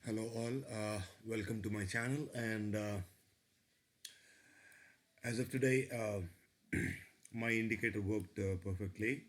Hello all, welcome to my channel. And as of today, my indicator worked perfectly.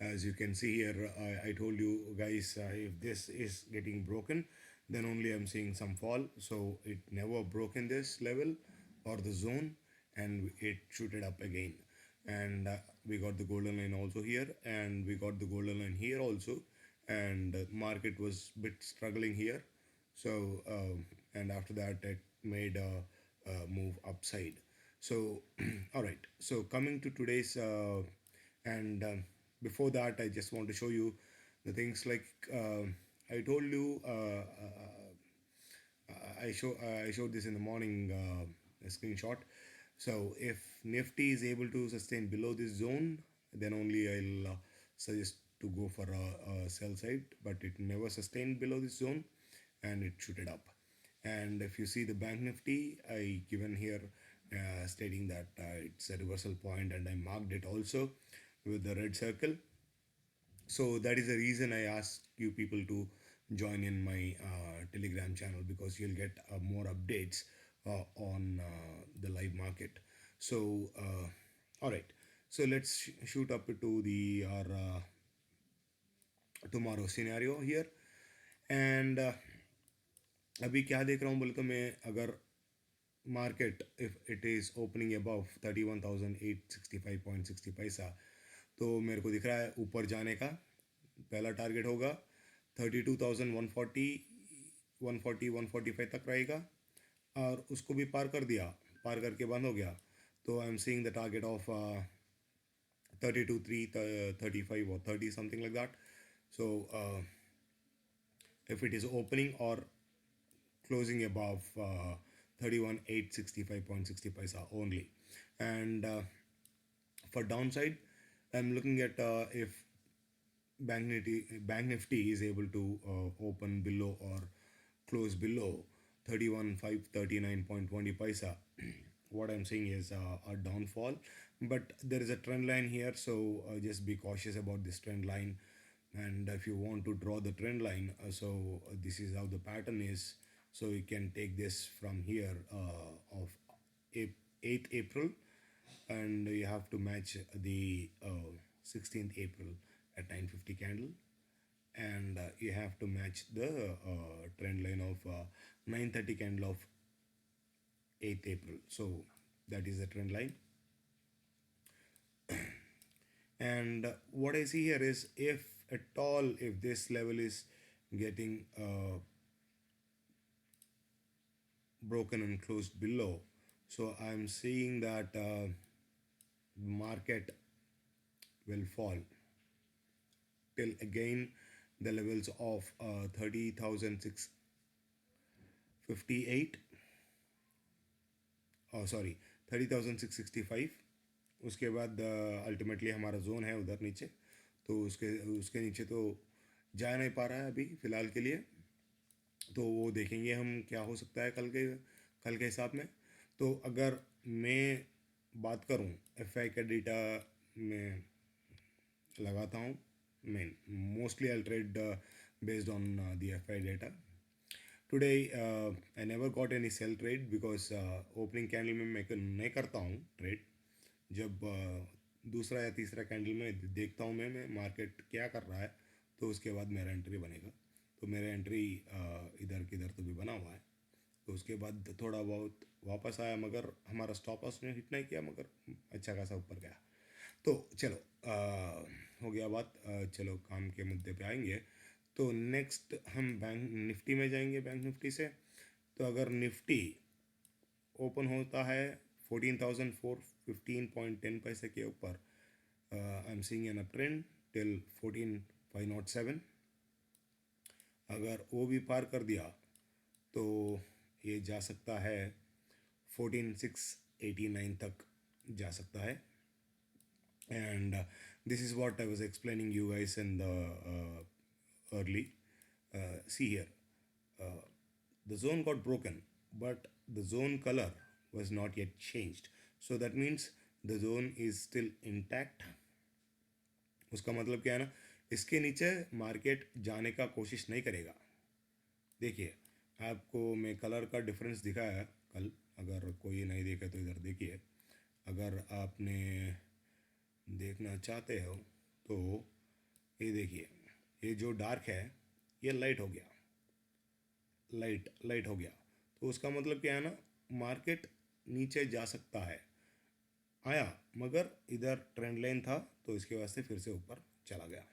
As you can see here, I told you guys, if this is getting broken, then only I'm seeing some fall. So it never broke in this level or the zone, and it shooted up again. And we got the golden line also here, and we got the golden line here also. And market was bit struggling here. So and after that, it made a move upside. So all right. So coming to today's and before that, I just want to show you the things like I told you. I showed this in the morning, a screenshot. So if Nifty is able to sustain below this zone, then only I'll suggest to go for a sell side. But it never sustained below this zone, and it shooted up. And if you see the Bank Nifty, I given here stating that it's a reversal point, and I marked it also with the red circle. So that is the reason I ask you people to join in my Telegram channel, because you'll get more updates on the live market. So all right, so let's shoot up to the our tomorrow scenario here. And अभी क्या देख रहा हूँ बोले तो मैं, अगर market if it is opening above 31,865.60 पैसा, तो मेरे को दिख रहा है ऊपर जाने का पहला टारगेट होगा 32,140, 140 145 तक रहेगा। और उसको भी पार कर दिया, पार करके बंद हो गया, तो आई am seeing the target of 32,335 or 30, something like that. So if it is opening or closing above 31,865.60 paisa only. And for downside, I'm looking at if Bank Nifty is able to open below or close below 31,539.20 paisa. What I'm saying is a downfall, but there is a trend line here, so just be cautious about this trend line. And if you want to draw the trend line, this is how the pattern is. So you can take this from here of 8th April, and you have to match the 16th April at 9:50 candle, and you have to match the trend line of 9:30 candle of 8th April. So that is the trend line. And what I see here is, if at all, if this level is getting broken and closed below, so I'm seeing that market will fall till again the levels of 30,658, sorry 30,665। उसके बाद ultimately हमारा zone है उधर नीचे, तो उसके उसके नीचे तो जा नहीं पा रहा है अभी फ़िलहाल के लिए। तो वो देखेंगे हम क्या हो सकता है कल के हिसाब में। तो अगर मैं बात करूं, एफआई का डेटा में लगाता हूं, मैं mostly I trade based on the FI data. Today I never got any sell trade, because opening candle में मैं नहीं करता हूँ ट्रेड। जब दूसरा या तीसरा कैंडल में देखता हूँ मैं मार्केट क्या कर रहा है, तो उसके बाद मेरा एंट्री बनेगा। तो मेरा एंट्री इधर किधर तो भी बना हुआ है। तो उसके बाद थोड़ा बहुत वापस आया, मगर हमारा स्टॉप लॉस ने हिट नहीं किया, मगर अच्छा खासा ऊपर गया। तो चलो हो गया बात। चलो काम के मुद्दे पे आएंगे। तो नेक्स्ट हम बैंक निफ्टी में जाएंगे। बैंक निफ्टी से, तो अगर निफ्टी ओपन होता है 14,415.10 पैसे के ऊपर, I am seeing an uptrend till 14,507। अगर वो भी पार कर दिया तो ये जा सकता है 14,689 तक जा सकता है। And this is what I was explaining you guys in the early. See here, the zone got broken, but the zone color was not yet changed. So that means the zone is still intact. उसका मतलब क्या है ना, इसके नीचे market जाने का कोशिश नहीं करेगा। देखिए, आपको मैं कलर का डिफरेंस दिखाया कल, अगर कोई नहीं देखा तो इधर देखिए। अगर आपने देखना चाहते हो तो ये देखिए, ये जो डार्क है ये लाइट हो गया, लाइट लाइट हो गया। तो उसका मतलब क्या है ना, मार्केट नीचे जा सकता है, आया, मगर इधर ट्रेंड लाइन था तो इसके वास्ते फिर से ऊपर चला गया।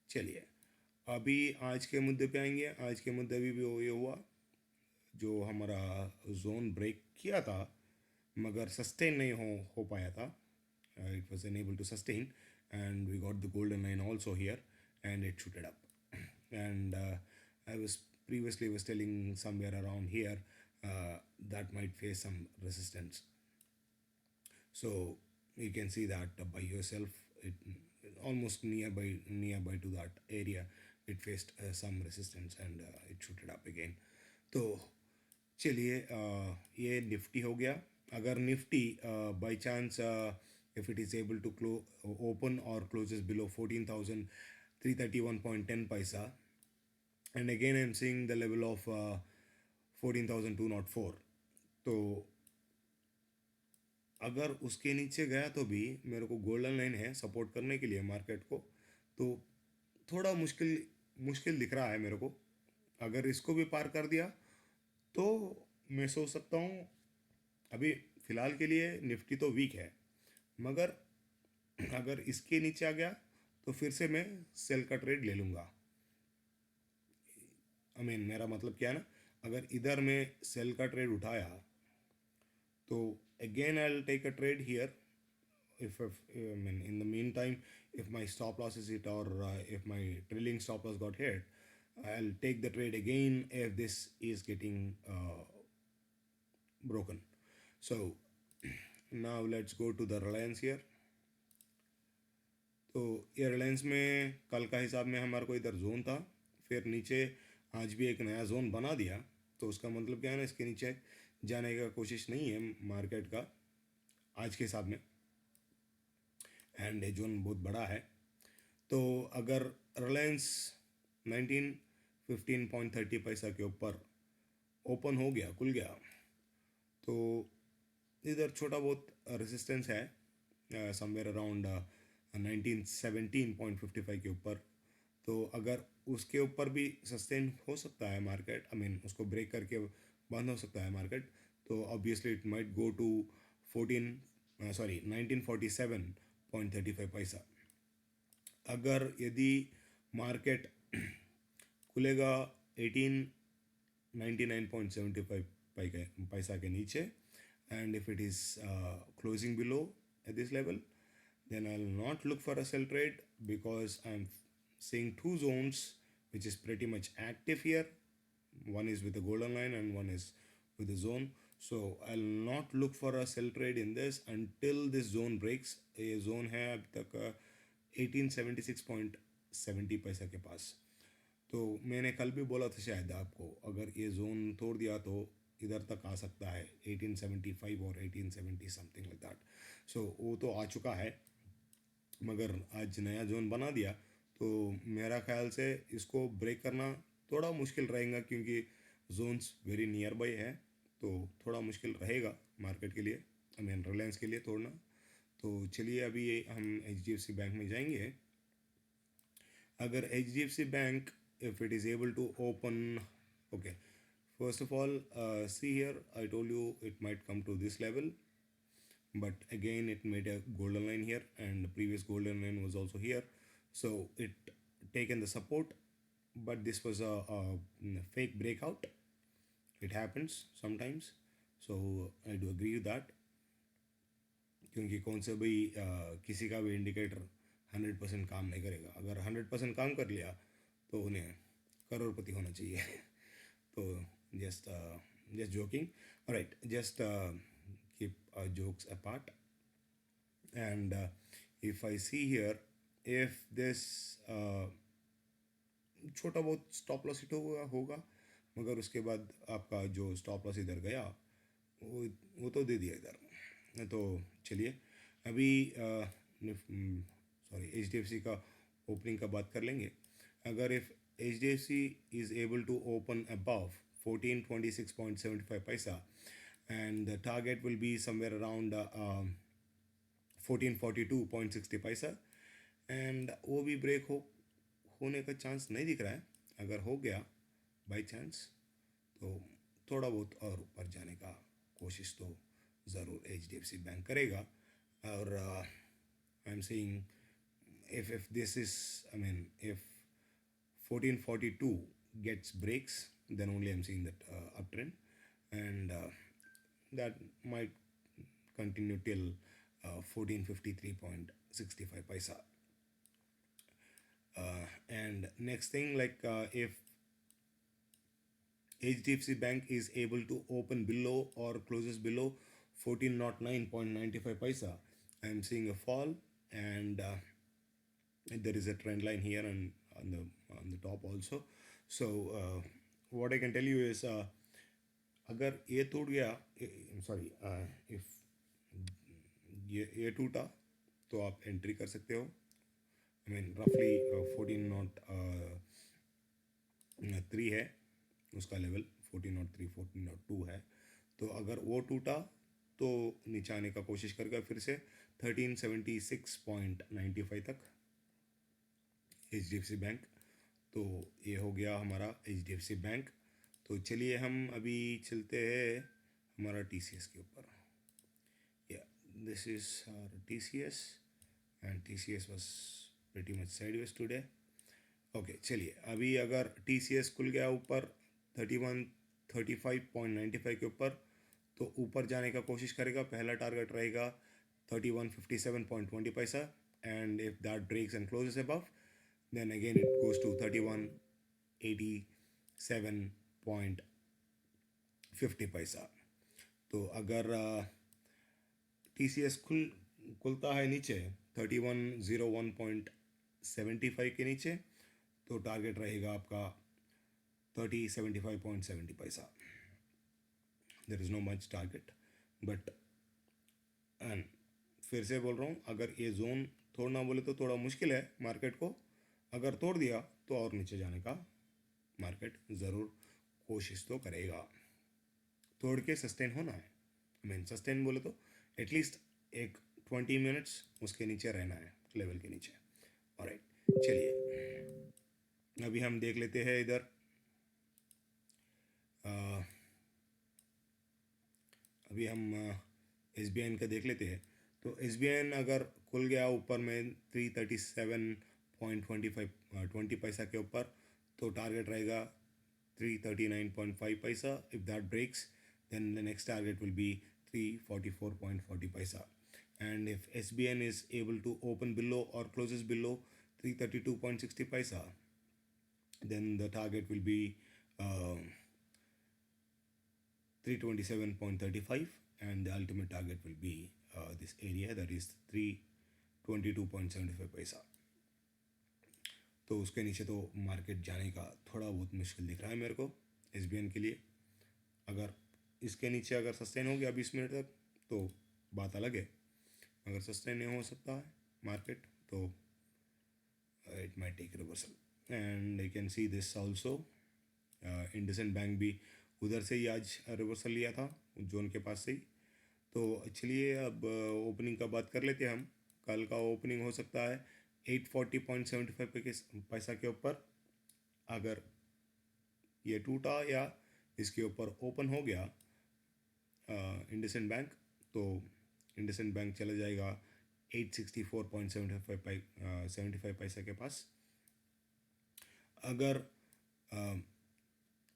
चलिए, अभी आज के मुद्दे पे आएंगे। आज के मुद्दे भी वो ये हुआ, जो हमारा जोन ब्रेक किया था मगर सस्टेन नहीं हो पाया था। It was unable to sustain and we got the golden line also here and it shooted up. And I was previously was telling somewhere around here that might face some resistance. So you can see that by yourself, it almost nearby to that area, it faced some resistance and it shooted up again. तो चलिए, ये Nifty हो गया। अगर Nifty by chance if it is able to open or closes below 14,331.10 paisa, and again I'm seeing the level of 14,204, तो अगर उसके नीचे गया तो भी मेरे को गोल्डन लाइन है सपोर्ट करने के लिए मार्केट को, तो थोड़ा मुश्किल मुश्किल दिख रहा है मेरे को। अगर इसको भी पार कर दिया तो मैं सोच सकता हूँ, अभी फ़िलहाल के लिए निफ्टी तो वीक है, मगर अगर इसके नीचे आ गया तो फिर से मैं सेल का ट्रेड ले लूँगा। मेरा मतलब क्या है ना, अगर इधर मैं सेल का ट्रेड उठाया तो again I'll take a trade here. If in the meantime, if my stop loss is hit, or if my trailing stop loss got hit, I'll take the trade again if this is getting broken. So now let's go to the Reliance here. तो ये रिलायंस में कल का हिसाब में हमारे को इधर जोन था, फिर नीचे आज भी एक नया जोन बना दिया। तो उसका मतलब क्या है ना, इसके नीचे जाने का कोशिश नहीं है मार्केट का आज के हिसाब में, एंड ये जोन बहुत बड़ा है। तो अगर रिलायंस 1915.30 पैसा के ऊपर ओपन हो गया, खुल गया, तो इधर छोटा बहुत रेजिस्टेंस है समवेयर अराउंड 1917.55 के ऊपर। तो अगर उसके ऊपर भी सस्टेन हो सकता है मार्केट, उसको ब्रेक करके बंद हो सकता है मार्केट, तो obviously it might go to 1947.35 पैसा। अगर यदि मार्केट खुलेगा 1899.75 पैसा के नीचे, and if it is closing below at this level, then I'll not look for a sell trade, because I'm seeing two zones which is pretty much active here. One is with the golden line and one is with the zone. So I'll not look for a sell trade in this until this zone breaks. ये zone है अब तक 1876.70 पैसा के पास। तो मैंने कल भी बोला था शायद आपको, अगर ये जोन तोड़ दिया तो इधर तक आ सकता है 1875 और 1870 समथिंग लाइक दैट। सो वो तो आ चुका है, मगर आज नया जोन बना दिया, तो मेरा ख्याल से इसको ब्रेक करना थोड़ा मुश्किल रहेगा, क्योंकि जोन्स वेरी नियर बाई है, तो थोड़ा मुश्किल रहेगा मार्केट के लिए, रिलायंस के लिए तोड़ना। तो चलिए, अभी हम HDFC बैंक में जाएंगे। अगर HDFC bank, if it is able to open, okay, first of all, see here, I told you it might come to this level, but again it made a golden line here, and the previous golden line was also here, so it taken the support, but this was a fake breakout. It happens sometimes, so I do agree with that, क्योंकि कौन से भी किसी का भी indicator 100% काम नहीं करेगा। अगर 100% काम कर लिया तो उन्हें करोड़पति होना चाहिए। तो just joking, right, just keep jokes apart, and if I see here, if this छोटा बहुत स्टॉप लॉस हिट होगा, मगर उसके बाद आपका जो स्टॉप लॉस इधर गया वो तो दे दिया इधर। तो चलिए, अभी सॉरी HDFC का ओपनिंग का बात कर लेंगे। अगर if HDFC is able to open above 1426.75 paisa, and the target will be somewhere around 1442.60 पैसा, एंड वो भी ब्रेक होने का चांस नहीं दिख रहा है. अगर हो गया बाई चांस तो थोड़ा बहुत और ऊपर जाने का कोशिश तो ज़रूर HDFC बैंक करेगा. और I am saying if this is, I mean, if 1442 gets breaks, then only I'm seeing that uptrend, and that might continue till 1453.65 paisa. And next thing, like if HDFC Bank is able to open below or closes below 1409.95 paisa, I am seeing a fall, and there is a trend line here and on the top also. So what I can tell you is अगर ये टूट गया, sorry, if ये टूटा तो आप entry कर सकते हो. आई मीन रफली 1403 है उसका लेवल, 1403 1402 है. तो अगर वो टूटा तो नीचे आने का कोशिश करेगा फिर से 1376.95 तक HDFC बैंक. तो ये हो गया हमारा HDFC बैंक. तो चलिए हम अभी चलते हैं हमारा TCS के ऊपर. या this is TCS, and TCS was pretty much sideways today. Okay, चलिए अभी अगर TCS खुल गया ऊपर 3135.95 के ऊपर तो ऊपर जाने का कोशिश करेगा. पहला टारगेट रहेगा 3157.20 पैसा, and if that breaks and closes above, then again it goes to 3187.50 पैसा. तो अगर TCS खुलता है नीचे 3101.75 के नीचे तो टारगेट रहेगा आपका 3075.70 पैसा. There is no much target, but and फिर से बोल रहा हूँ, अगर ये जोन तोड़ना बोले तो थोड़ा मुश्किल है मार्केट को. अगर तोड़ दिया तो और नीचे जाने का मार्केट ज़रूर कोशिश तो करेगा. तोड़ के सस्टेन होना है. आई मीन सस्टेन बोले तो एटलीस्ट एक 20 मिनट्स उसके नीचे रहना है, लेवल के नीचे. ऑलराइट, चलिए अभी हम देख लेते हैं इधर. अभी हम SBI का देख लेते हैं. तो SBI अगर खुल गया ऊपर में 337.20 पैसा के ऊपर तो टारगेट रहेगा 339.5 पैसा. If that breaks then the next target will be 344.40 paisa. And if SBN is able to open below or closes below 332.60 paisa, then the target will be 327.35, and the ultimate target will be this area, that is 322.75 paisa. तो उसके नीचे तो market जाने का थोड़ा बहुत मुश्किल दिख रहा है मेरे को SBN के लिए. अगर इसके नीचे अगर सस्टेन हो गया 20 मिनट तक तो बात अलग है. अगर सस्टेन नहीं हो सकता है मार्केट तो it might take reversal. And you can see this also. IndusInd bank भी उधर से ही आज रिवर्सल लिया था जोन के पास से ही. तो चलिए अब ओपनिंग का बात कर लेते हैं हम. कल का ओपनिंग हो सकता है 840.75 पैसा के ऊपर. अगर ये टूटा या इसके ऊपर ओपन हो गया इंडसइंड बैंक तो इंडसइंड बैंक चला जाएगा 864.75 पैसा के पास. अगर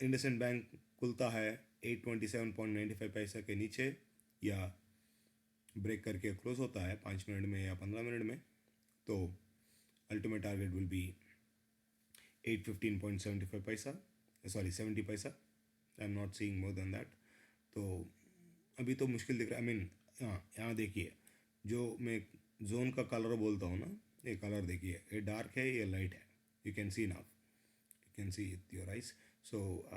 इंडसइंड बैंक खुलता है 827.95 पैसा के नीचे या ब्रेक करके क्लोज होता है 5 मिनट में या 15 मिनट में तो अल्टीमेट टारगेट विल बी 815.75 पैसा, सॉरी 70 पैसा. I am not seeing more than that. तो अभी तो मुश्किल दिख रहा है. आई मीन यहाँ देखिए, जो मैं जोन का कलर बोलता हूँ ना, ये कलर देखिए, ये डार्क है, ये लाइट है. You can see now, you can see with your eyes. So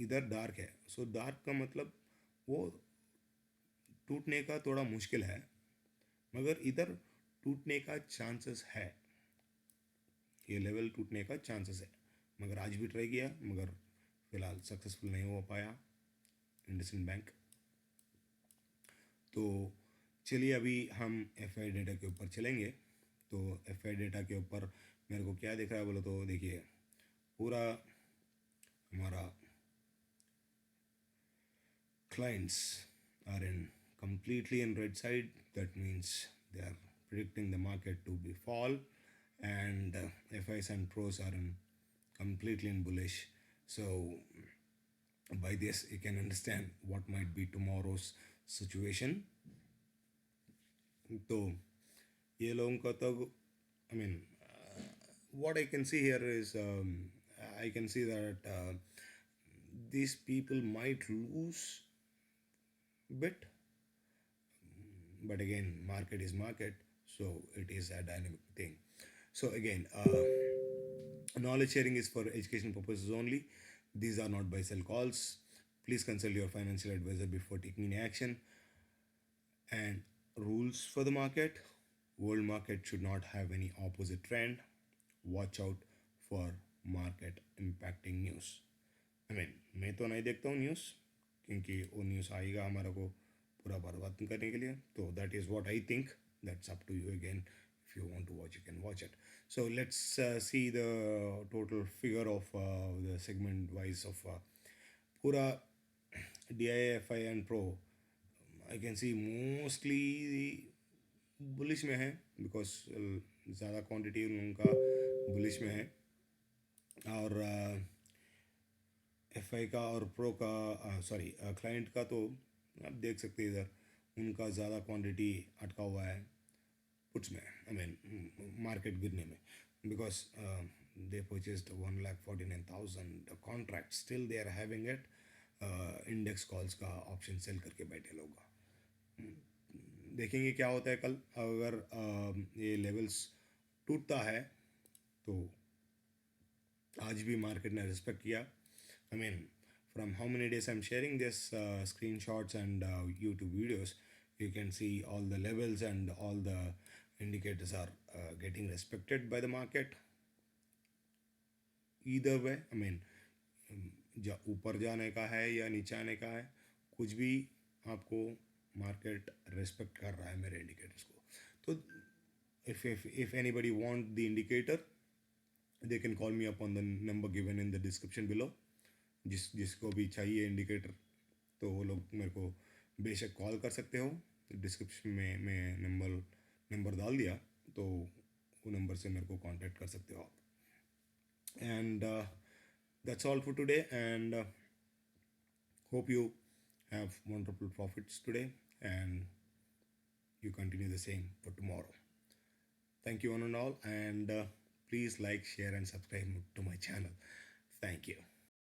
इधर डार्क है. सो डार्क का मतलब वो टूटने का थोड़ा मुश्किल है, मगर इधर टूटने का चांसेस है. ये लेवल टूटने का चांसेस है, आज भी ट्राई किया मगर फ़िलहाल सक्सेसफुल नहीं हो पाया इंडसइंड बैंक। तो चलिए अभी हम एफ आई डेटा के ऊपर चलेंगे। तो एफ आई डेटा के ऊपर मेरे को क्या दिख रहा है बोलो तो देखिए पूरा हमारा clients are in completely in red side. That means they are predicting the market to be fall, and FIs and pros are in completely in bullish. So by this you can understand what might be tomorrow's situation. तो ये लोगों का तो I mean what I can see here is I can see that these people might lose bit, but again market is market, so it is a dynamic thing. So again knowledge sharing is for education purposes only. These are not buy sell calls. Please consult your financial advisor before taking any action. And rules for the market: world market should not have any opposite trend. Watch out for market impacting news. I mean मैं तो नहीं देखता हूँ news, क्योंकि वो news आएगा हमारा को पूरा बर्बाद करने के लिए. तो that is what I think. That's up to you again. If you want to watch, you can watch it. So let's see the total figure of the segment wise of pura DI, FI and Pro. I can see mostly bullish में है because ज़्यादा quantity उनका bullish में है. और F I का और pro का सॉरी क्लाइंट का तो आप देख सकते हैं इधर उनका ज़्यादा क्वांटिटी अटका हुआ है पुट्स में. आई मीन मार्केट गिरने में because they purchased 1,49,000 contract. Still they are having it. Index calls का ऑप्शन सेल करके बैठे लोग. देखेंगे क्या होता है कल. अगर ये लेवल्स टूटता है तो आज भी मार्केट ने रिस्पेक्ट किया. I mean, from how many days I'm sharing this screenshots and YouTube videos, you can see all the levels and all the indicators are getting respected by the market. Either way, I mean, ऊपर जाने का है या नीचे आने का है, कुछ भी आपको मार्केट रेस्पेक्ट कर रहा है मेरे इंडिकेटर्स को. तो if anybody want the indicator, they can call me up on the number given in the description below. जिसको भी चाहिए इंडिकेटर तो वो लोग मेरे को बेशक कॉल कर सकते हो. डिस्क्रिप्शन में मैं नंबर डाल दिया, तो वो नंबर से मेरे को कांटेक्ट कर सकते हो आप. And that's all for today, and hope you have wonderful profits today and you continue the same for tomorrow. Thank you one and all, and please like, share and subscribe to my channel. Thank you.